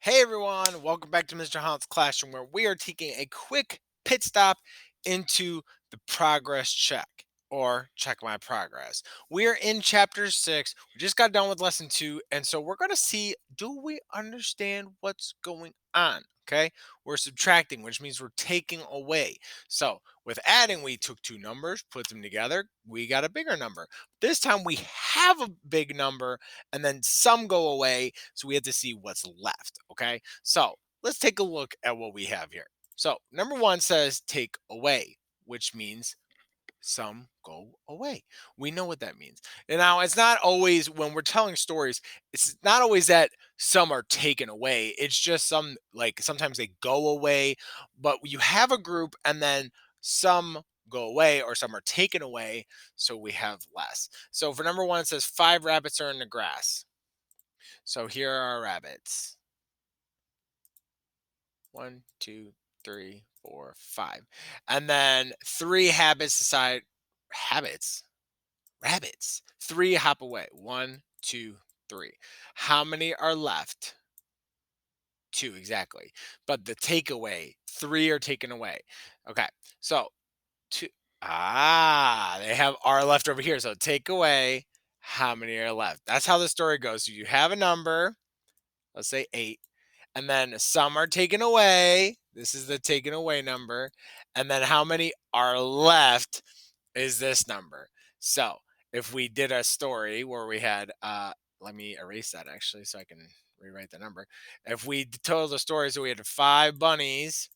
Hey everyone, welcome back to Mr. Holland's Classroom, where we are taking a quick pit stop into the progress check or check my progress. We are in chapter 6. We just got done with lesson 2, and so we're going to see, do we understand what's going on? Okay, we're subtracting, which means we're taking away. So with adding, we took two numbers, put them together, we got a bigger number. This time we have a big number, and then some go away, so we have to see what's left. Okay, so let's take a look at what we have here. So number one says take away, which means some go away. We know what that means. And now it's not always, when we're telling stories, it's not always that some are taken away. It's just some, like, sometimes they go away, but you have a group and then some go away or some are taken away, so we have less. So for number one, it says five rabbits are in the grass. So here are our rabbits. One, two, three, four, five. And then three habits decide, habits, rabbits. Three hop away. One, two, three. How many are left? Two, exactly. But the takeaway, three are taken away. Okay. So two, they have are left over here. So take away, how many are left? That's how the story goes. So you have a number, let's say eight, and then some are taken away. This is the taken away number. And then how many are left is this number. So if we did a story where we had, let me erase that actually so I can rewrite the number. If we told the story, so we had five bunnies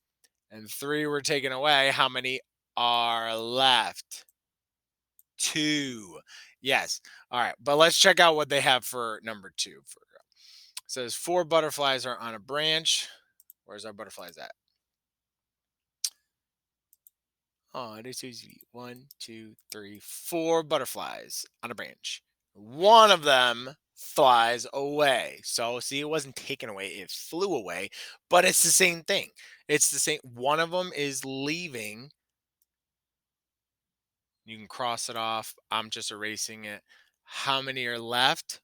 and three were taken away, how many are left? Two. Yes. All right. But let's check out what they have for number two. It says four butterflies are on a branch. Where's our butterflies at? Oh, it is easy. One, two, three, four butterflies on a branch. One of them flies away. So, see, it wasn't taken away, it flew away, but it's the same thing. It's the same. One of them is leaving. You can cross it off. I'm just erasing it. How many are left?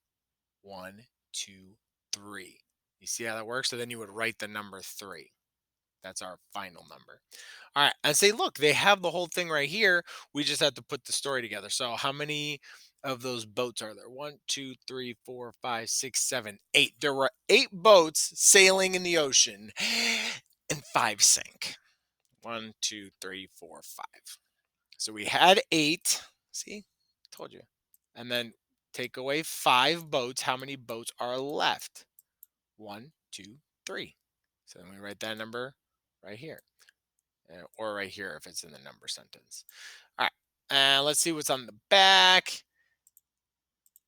One, two, three. You see how that works? So then you would write the number three. That's our final number. All right. And say, look, they have the whole thing right here. We just have to put the story together. So how many of those boats are there? One, two, three, four, five, six, seven, eight. There were eight boats sailing in the ocean and five sank. One, two, three, four, five. So we had eight. See, told you. And then take away five boats. How many boats are left? One, two, three. So then we write that number right here, or right here if it's in the number sentence. All right, and let's see what's on the back.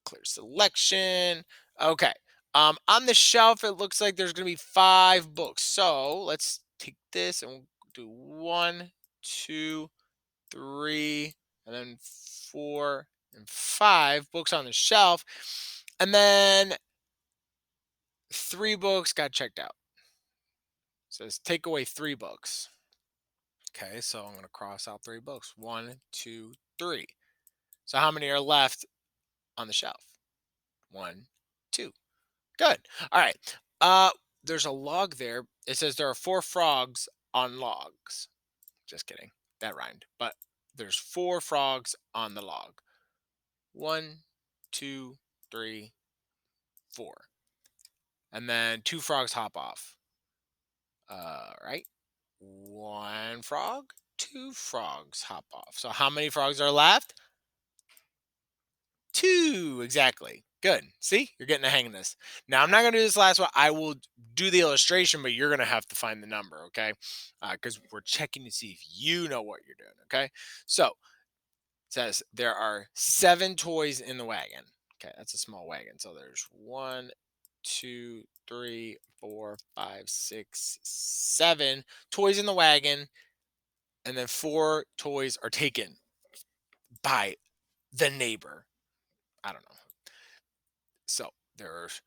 Clear selection. Okay. On the shelf, it looks like there's going to be five books. So let's take this and we'll do one, two, three, and then four and five books on the shelf. And then three books got checked out. It says take away three books. Okay, so I'm going to cross out three books. One, two, three. So how many are left on the shelf? One, two. Good. All right. Uh, there's a log there. It says there are four frogs on logs. Just kidding. That rhymed. But there's four frogs on the log. One, two, three, four. And then two frogs hop off. Right? One frog, two frogs hop off. So how many frogs are left? Two, exactly. Good. See, you're getting the hang of this. Now, I'm not going to do this last one. I will do the illustration, but you're going to have to find the number, okay? Because we're checking to see if you know what you're doing, okay? So it says there are seven toys in the wagon. Okay, that's a small wagon. So there's one, two, three, four, five, six, seven toys in the wagon, and then four toys are taken by the neighbor. I don't know. So there's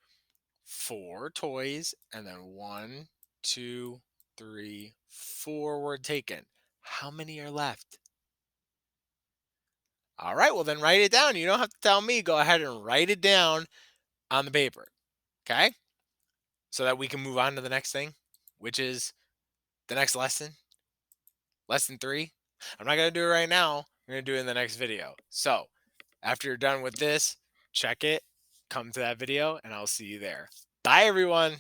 four toys, and then one, two, three, four were taken. How many are left? All right, well, then write it down. You don't have to tell me. Go ahead and write it down on the paper. Okay? so that we can move on to the next thing, which is the next lesson, lesson 3. I'm not going to do it right now. I'm going to do it in the next video. So after you're done with this, check it, come to that video, and I'll see you there. Bye, everyone.